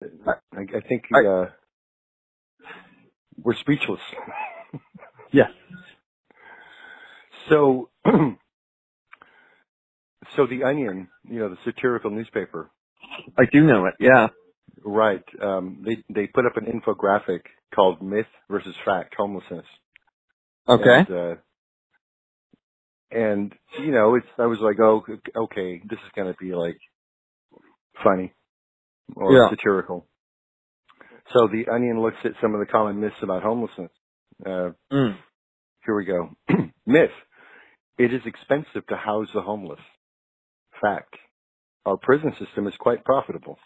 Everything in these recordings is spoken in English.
I think we're speechless. Yes. So, so The Onion, the satirical newspaper. I do know it, yeah. Right. They put up an infographic called Myth versus Fact, Homelessness. Okay. And I was like, oh, okay, this is going to be like funny or satirical. So The Onion looks at some of the common myths about homelessness. Here we go. Myth. It is expensive to house the homeless. Fact. Our prison system is quite profitable.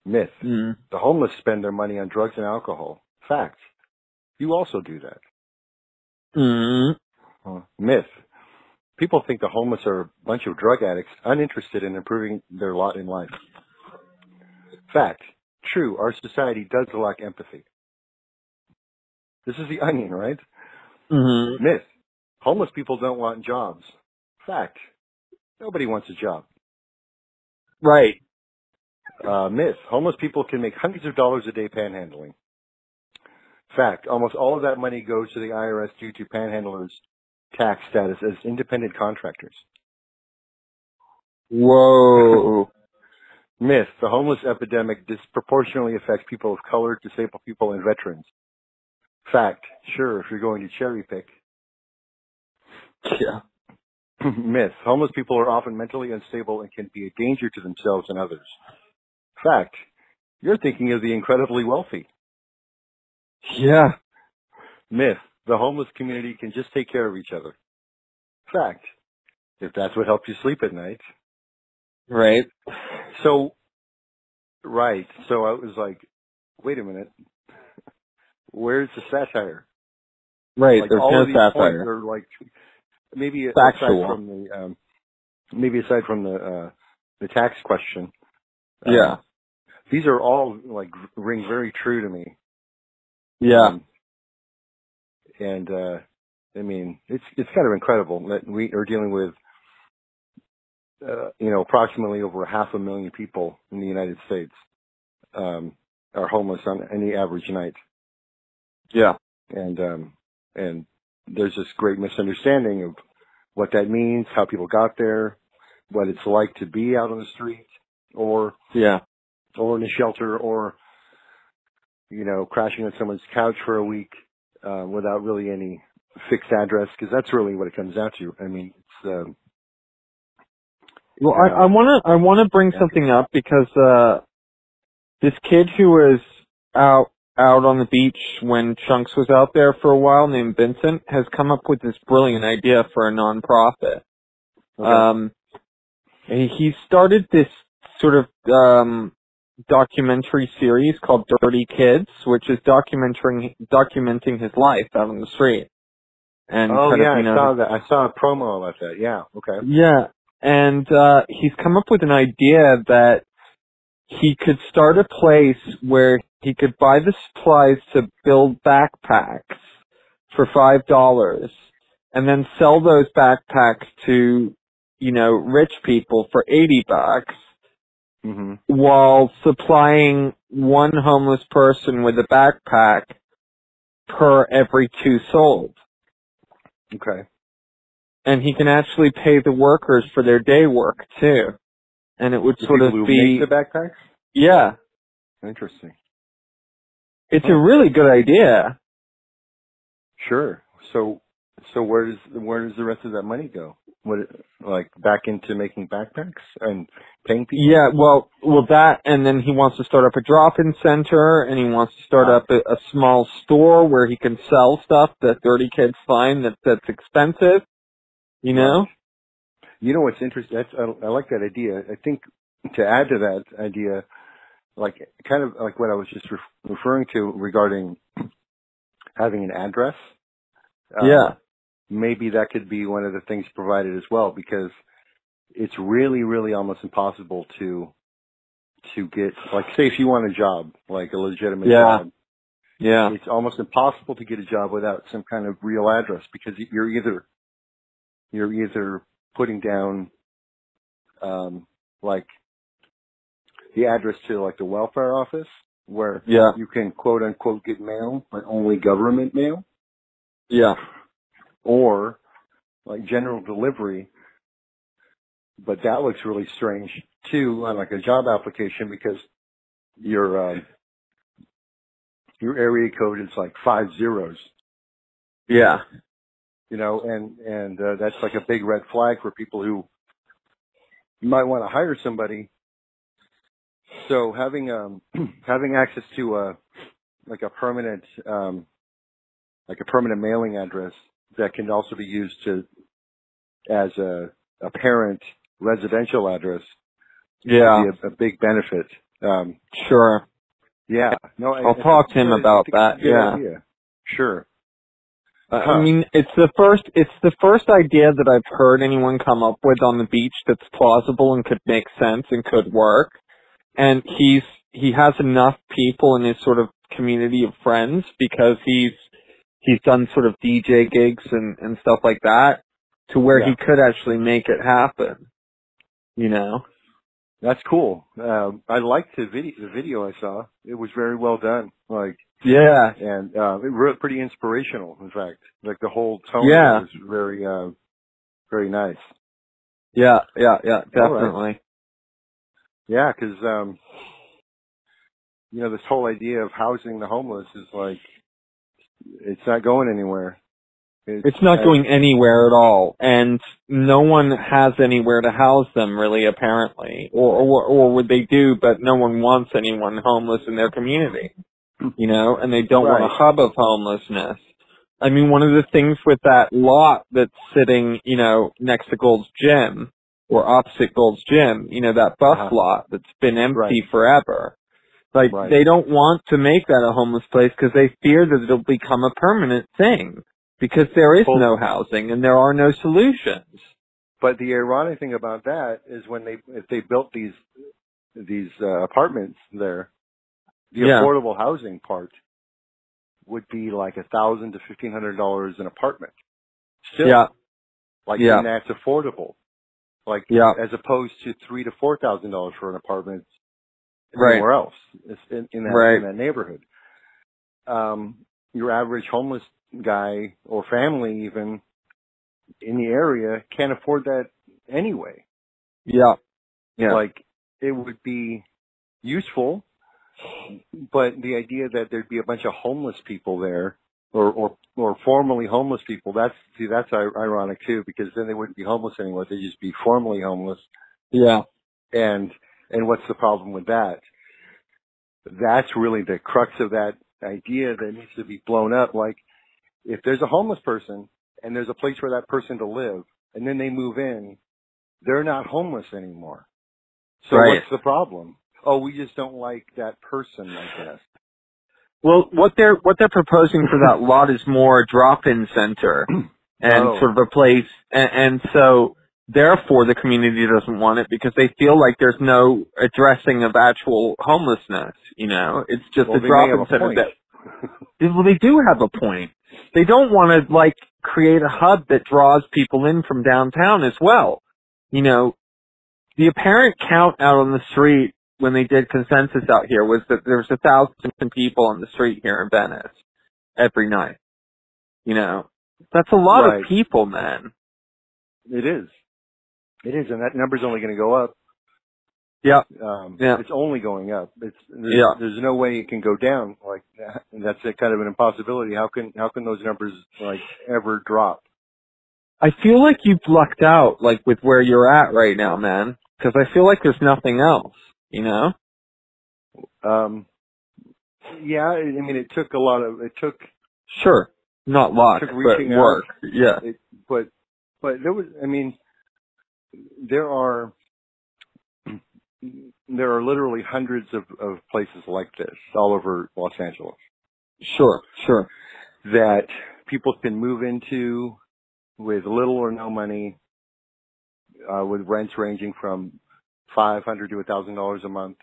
Myth. The homeless spend their money on drugs and alcohol. Fact. You also do that. Myth. People think the homeless are a bunch of drug addicts uninterested in improving their lot in life. Fact. True, our society does lack empathy. This is The Onion, right? Myth. Homeless people don't want jobs. Fact. Nobody wants a job. Right. Myth. Homeless people can make hundreds of dollars a day panhandling. Fact. Almost all of that money goes to the IRS due to panhandlers' tax status as independent contractors. Whoa. Myth. The homeless epidemic disproportionately affects people of color, disabled people, and veterans. Fact. Sure, if you're going to cherry pick. Yeah. Myth. Homeless people are often mentally unstable and can be a danger to themselves and others. Fact. You're thinking of the incredibly wealthy. Yeah. Myth. The homeless community can just take care of each other. Fact. If that's what helps you sleep at night. Right. So I was like, wait a minute. Where's the satire? Right. Like, there's all no of these satire. points are like, maybe Factual. aside from the tax question. Yeah. These are all like ring very true to me. Yeah. I mean, it's kind of incredible that we are dealing with, approximately over 500,000 people in the United States, are homeless on any average night. Yeah. And there's this great misunderstanding of what that means, how people got there, what it's like to be out on the street or in a shelter or, crashing on someone's couch for a week, without really any fixed address, because that's really what it comes down to. I mean, it's, well, I want to bring something up because, this kid who was out on the beach when Chunks was out there for a while, named Vincent, has come up with this brilliant idea for a nonprofit. Okay. He started this sort of documentary series called Dirty Kids, which is documenting his life out on the street. And I saw a promo about that. Yeah. Okay. Yeah, and he's come up with an idea that he could start a place where he could buy the supplies to build backpacks for $5 and then sell those backpacks to, rich people for $80 while supplying one homeless person with a backpack per every 2 sold. Okay. And he can actually pay the workers for their day work too. And it would sort of be make the backpacks? Yeah. Interesting. It's a really good idea. Sure. So where does the rest of that money go? Back into making backpacks and paying people? Yeah, well, that, and then he wants to start up a drop-in center, and he wants to start up a small store where he can sell stuff that dirty kids find that's expensive, Right. You know what's interesting? I like that idea. I think to add to that idea, kind of like what I was just referring to regarding having an address. Maybe that could be one of the things provided as well, because it's really, really almost impossible to get, say if you want a job, like a legitimate job. Yeah. It's almost impossible to get a job without some kind of real address, because you're either putting down, the address to like the welfare office where you can quote unquote get mail, but only government mail. Yeah. Or like general delivery, but that looks really strange too on like a job application because your area code is like 5 zeros. Yeah. You know, and that's like a big red flag for people who might want to hire somebody. So having access to like a permanent mailing address that can also be used as a parent residential address would be a big benefit. Sure. Yeah. No, I'll talk to him about that. Yeah. Idea. Sure. I mean, it's the first idea that I've heard anyone come up with on the beach that's plausible and could make sense and could work. And he has enough people in his sort of community of friends because he's done sort of DJ gigs and stuff like that to where he could actually make it happen. You know? That's cool. I liked the video I saw. It was very well done. Like, yeah. And, it was pretty inspirational, in fact. Like the whole tone was very, very nice. Yeah, definitely. Right. Yeah, cause, you know, this whole idea of housing the homeless is like, it's not going anywhere. It's not going anywhere at all, and no one has anywhere to house them, really, apparently. Or would they do, but no one wants anyone homeless in their community, you know, and they don't want a hub of homelessness. I mean, one of the things with that lot that's sitting, you know, next to Gold's Gym, or opposite Gold's Gym, you know, that bus lot that's been empty forever. Like, they don't want to make that a homeless place because they fear that it'll become a permanent thing. Because there is no housing and there are no solutions. But the ironic thing about that is if they built these apartments there, the affordable housing part would be like $1,000 to $1,500 an apartment. Still, and that's affordable. Like as opposed to $3,000 to $4,000 for an apartment anywhere else in that neighborhood. Your average homeless guy or family even in the area can't afford that anyway. Yeah. Like it would be useful, but the idea that there'd be a bunch of homeless people there or formerly homeless people, that's ironic too, because then they wouldn't be homeless anymore. They'd just be formerly homeless. Yeah. And what's the problem with that? That's really the crux of that idea that needs to be blown up. Like, if there's a homeless person and there's a place for that person to live and then they move in, they're not homeless anymore. So what's the problem? Oh, we just don't like that person, I guess. Well, what they're proposing for that lot is more a drop-in center and sort of a place, and so therefore the community doesn't want it because they feel like there's no addressing of actual homelessness. You know, it's just a drop-in center. Well, they do have a point. They don't want to like create a hub that draws people in from downtown as well. You know, the apparent count out on the street when they did consensus out here was that there was 1,000 people on the street here in Venice every night. You know, that's a lot of people, man. It is. It is, and that number's only going to go up. Yeah. It's only going up. There's no way it can go down. Like, that's a kind of an impossibility. How can those numbers like ever drop? I feel like you've lucked out, like with where you're at right now, man. Because I feel like there's nothing else. You know? Yeah. I mean, it took. Sure. Not luck, but work. Yeah. But there was. I mean, there are literally hundreds of places like this all over Los Angeles. Sure. That people can move into with little or no money, with rents ranging from $500 to $1,000 a month.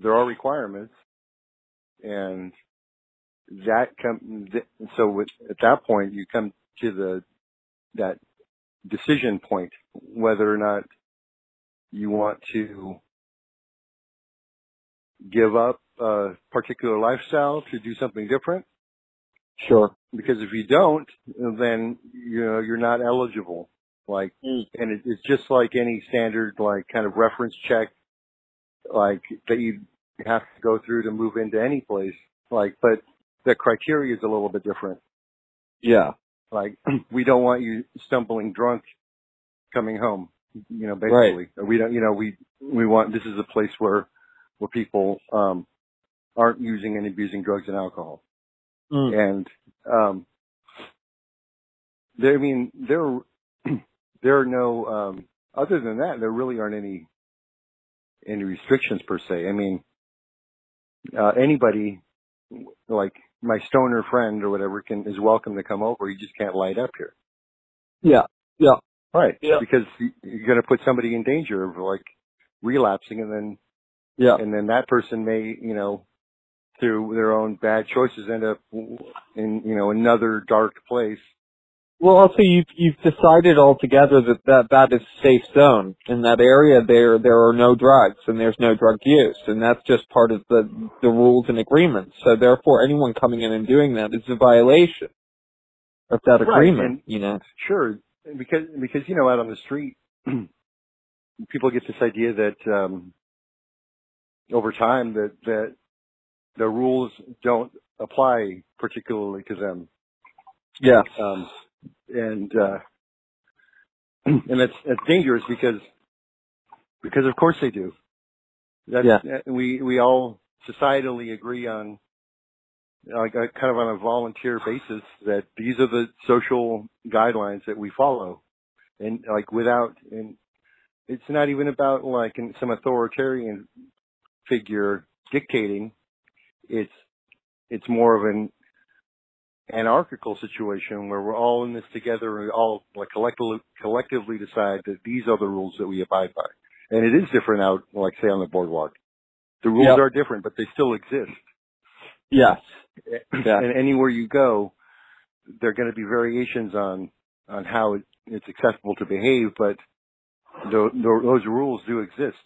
There are requirements, and so at that point you come to that decision point whether or not you want to give up a particular lifestyle to do something different. Sure. Because if you don't, then you're not eligible. Like, and it's just like any standard, like, kind of reference check, like, that you have to go through to move into any place. Like, but the criteria is a little bit different. Yeah. Like, we don't want you stumbling drunk coming home, basically. Right. We don't, we want, this is a place where people, aren't using and abusing drugs and alcohol. And, there are no, other than that, there really aren't any restrictions per se. I mean, anybody, like my stoner friend or whatever, is welcome to come over. You just can't light up here. Yeah. Yeah. Right. Yeah. Because you're going to put somebody in danger of like relapsing, and then, and then that person may, through their own bad choices end up in, another dark place. Well, also you've decided altogether that is a safe zone. In that area there are no drugs and there's no drug use, and that's just part of the rules and agreements. So therefore anyone coming in and doing that is a violation of that agreement, and, Sure. Because out on the street people get this idea that over time that the rules don't apply particularly to them. Yes. And that's dangerous because of course they do. We all societally agree on, like, kind of on a volunteer basis, that these are the social guidelines that we follow. And like and it's not even about like some authoritarian figure dictating. It's more of an anarchical situation where we're all in this together and we all like collectively decide that these are the rules that we abide by. And it is different out, like, say, on the boardwalk. The rules are different, but they still exist. Yes. And anywhere you go, there are going to be variations on how it's acceptable to behave, but those rules do exist.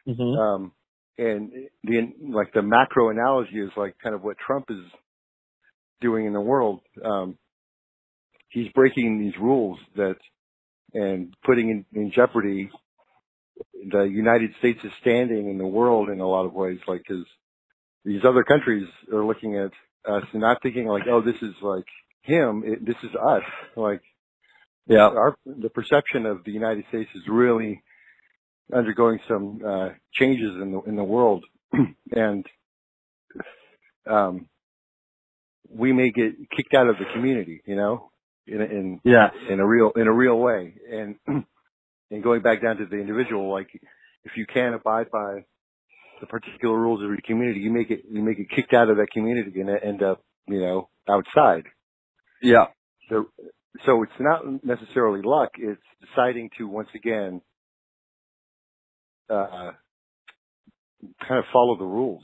Mm-hmm. And the macro analogy is like kind of what Trump is doing in the world. He's breaking these rules and putting in jeopardy the United States' standing in the world in a lot of ways, like, because these other countries are looking at us and not thinking like, oh, this is like him, this is us. Like, the perception of the United States is really undergoing some changes in the world, and we may get kicked out of the community, in a real way. And going back down to the individual, like, if you can't abide by the particular rules of your community, you may get kicked out of that community and end up, outside. Yeah. So it's not necessarily luck. It's deciding to once again kind of follow the rules.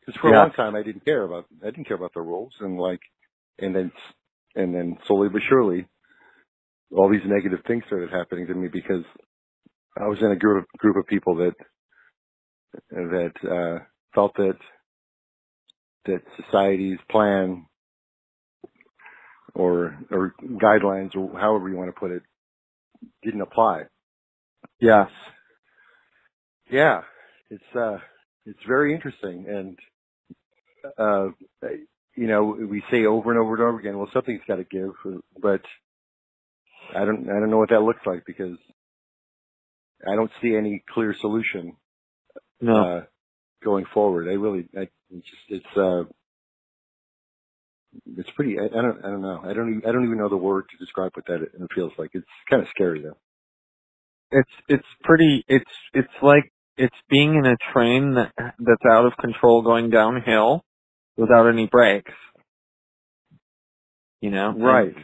Because for a long time I didn't care about the rules, and then slowly but surely all these negative things started happening to me because I was in a group of people that felt that society's plan or guidelines, or however you want to put it, didn't apply. Yes. Yeah. It's very interesting, and we say over and over and over again, well, something's got to give, but I don't know what that looks like, because I don't see any clear solution. No. Going forward. It's pretty, I don't know. I don't even know the word to describe what that it feels like. It's kind of scary though. It's like it's being in a train that's out of control going downhill without any brakes. Right.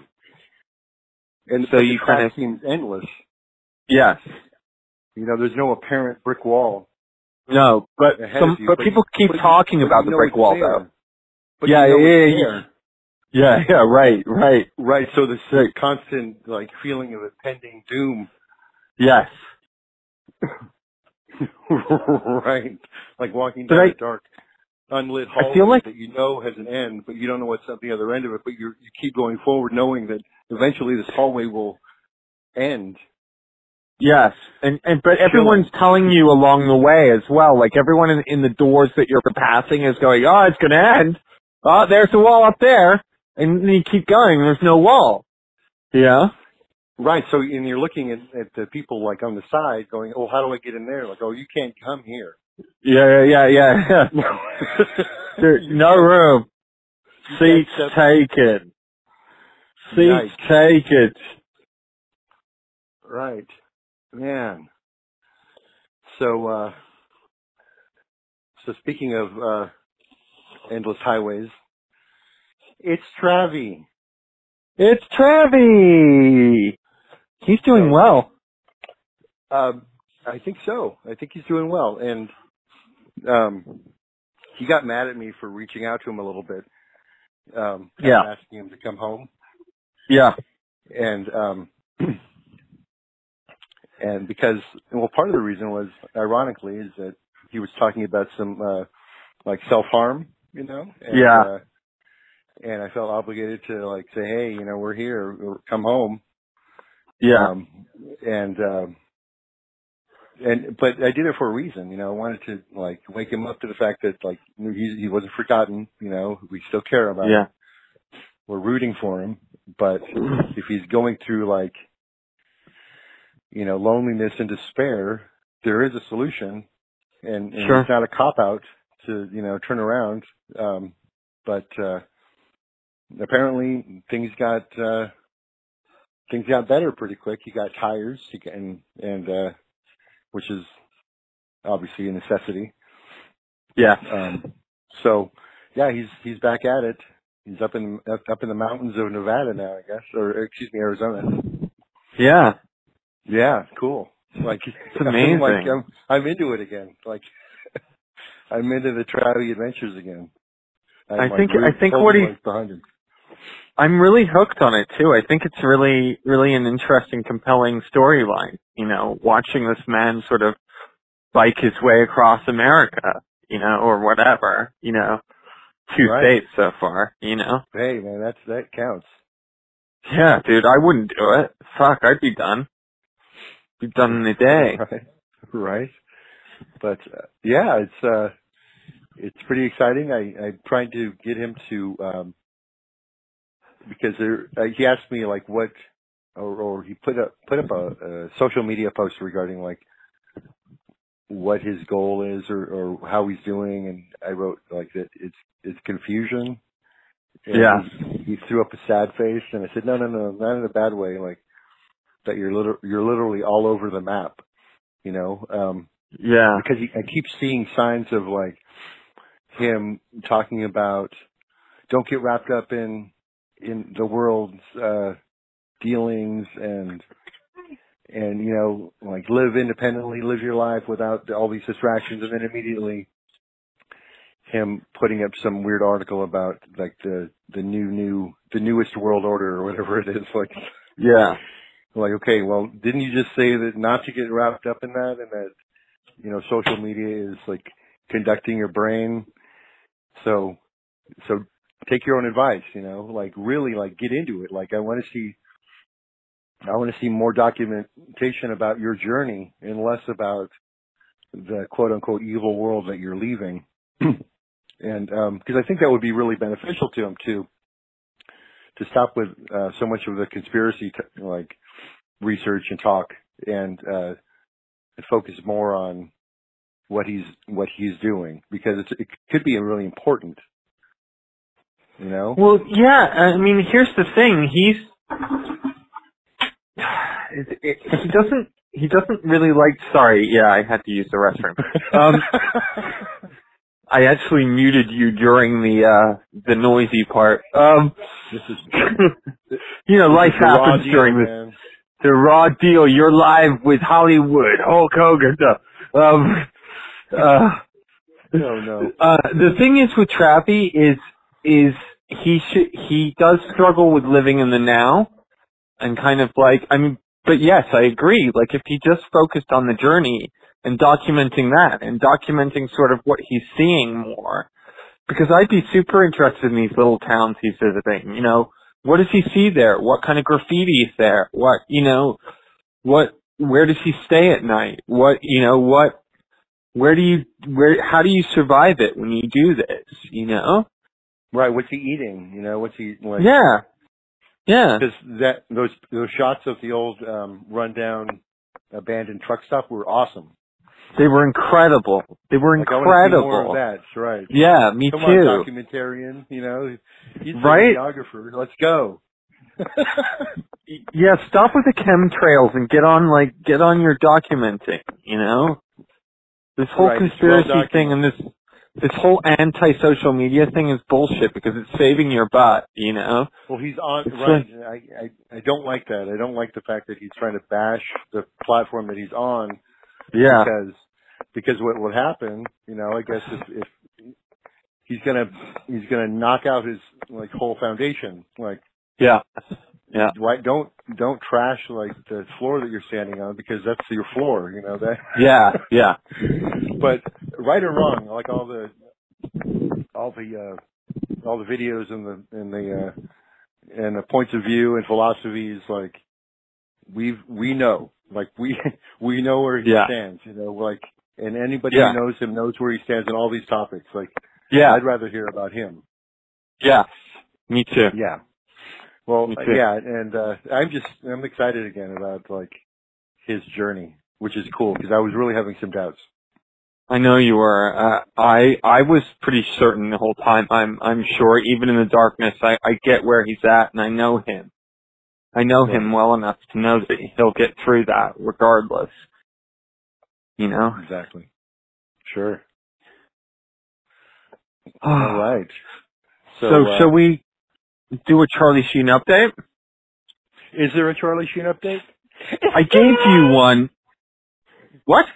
And so the track seems endless. Yes. There's no apparent brick wall. No, but people keep talking about the brick wall though. But yeah, right. Right, so this constant, like, feeling of impending doom. Yes. Right. Like walking down a dark, unlit hallway I feel like that you know has an end, but you don't know what's at the other end of it, but you keep going forward knowing that eventually this hallway will end. yes, but everyone's telling you along the way as well. Like everyone in the doors that you're passing is going, oh, it's going to end. Oh, there's a wall up there. And then you keep going, there's no wall. Yeah? Right, so and you're looking at the people like on the side going, oh, how do I get in there? Like, oh, you can't come here. Yeah. There's no room. Seats taken. Seats taken. Right. Man. So speaking of endless highways, it's Travvy. It's Travvy! He's doing well. I think so. I think he's doing well. And he got mad at me for reaching out to him a little bit. Asking him to come home. Yeah. And and because, well, part of the reason was, ironically, is that he was talking about some like self-harm, you know? And, and I felt obligated to like say, hey, you know, we're here, or come home. Yeah. But I did it for a reason, you know. I wanted to like wake him up to the fact that like he wasn't forgotten, you know. We still care about him. We're rooting for him, but if he's going through like, you know, loneliness and despair, there is a solution, and it's not a cop out to, you know, turn around. But apparently things got better pretty quick. He got tires, and which is obviously a necessity. Yeah. So yeah, he's back at it. He's up in the mountains of Nevada now, I guess, or excuse me, Arizona. Yeah. Yeah, cool. Like it's amazing. Like I'm into it again. Like I'm into the Travvy adventures again. I think what behind him. I'm really hooked on it too. I think it's really, really an interesting, compelling storyline. You know, watching this man sort of bike his way across America, you know, or whatever, you know, 2 states so far, you know. Hey man, that counts. Yeah, dude, I wouldn't do it. Fuck, I'd be done. Be done in a day. Right. But yeah, it's pretty exciting. I tried to get him to because he asked me like what, or he put up a social media post regarding like what his goal is or how he's doing, and I wrote like that it's confusion. And he threw up a sad face, and I said no, not in a bad way, like that you're literally all over the map, you know. Because I keep seeing signs of like him talking about don't get wrapped up in the world's dealings and you know, like live independently, live your life without all these distractions, and then immediately him putting up some weird article about like the newest world order or whatever it is. Like like, okay, well, didn't you just say that not to get wrapped up in that, and that, you know, social media is like conducting your brain? So take your own advice, you know, like really like get into it. Like I want to see more documentation about your journey and less about the quote unquote evil world that you're leaving. And, cause I think that would be really beneficial to him to stop with, so much of the conspiracy, like research and talk, and focus more on what he's doing, because it could be really important, you know? Well, yeah, I mean, here's the thing. He doesn't really like, sorry, yeah, I had to use the restroom. I actually muted you during the noisy part. This is, you know, life happens during this. Man. The raw deal. You're live with Hollywood. Hulk Hogan. No. The thing is with Travvy is he does struggle with living in the now, and kind of like, I mean, But yes, I agree. Like, if he just focused on the journey and documenting that and documenting sort of what he's seeing more, because I'd be super interested in these little towns he's visiting. You know, what does he see there? What kind of graffiti is there? What, you know, where does he stay at night? What, you know, how do you survive it when you do this, you know? Right, what's he eating? You know, what's he, like... Yeah. Yeah. Because those shots of the old, rundown, abandoned truck stop were awesome. They were incredible. They were incredible. I want to see more of that, that's right. Yeah, me Come too. on, documentarian, you know, he's a videographer, let's go. Yeah, stop with the chemtrails and get on your documenting, you know? This whole conspiracy thing and this whole anti-social media thing is bullshit because it's saving your butt, you know? Well, he's on, right, I don't like that. I don't like the fact that he's trying to bash the platform that he's on. Yeah. Because what will happen, you know, I guess if he's gonna knock out his, like, whole foundation, like. Yeah. Yeah. Don't trash, like, the floor that you're standing on because that's your floor, you know that. Yeah, yeah. But right or wrong, like all the videos and the points of view and philosophies, like we know, like we know where he stands, you know, like, and anybody who knows him knows where he stands in all these topics. Like, I'd rather hear about him. Yeah, me too. Yeah. Well, yeah, and I'm excited again about, like, his journey, which is cool because I was really having some doubts. I know you were. I was pretty certain the whole time. I'm sure, even in the darkness, I get where he's at, and I know him. I know him well enough to know that he'll get through that regardless. You know? Exactly. Sure. All right. So shall we do a Charlie Sheen update? Is there a Charlie Sheen update? I gave you one. What?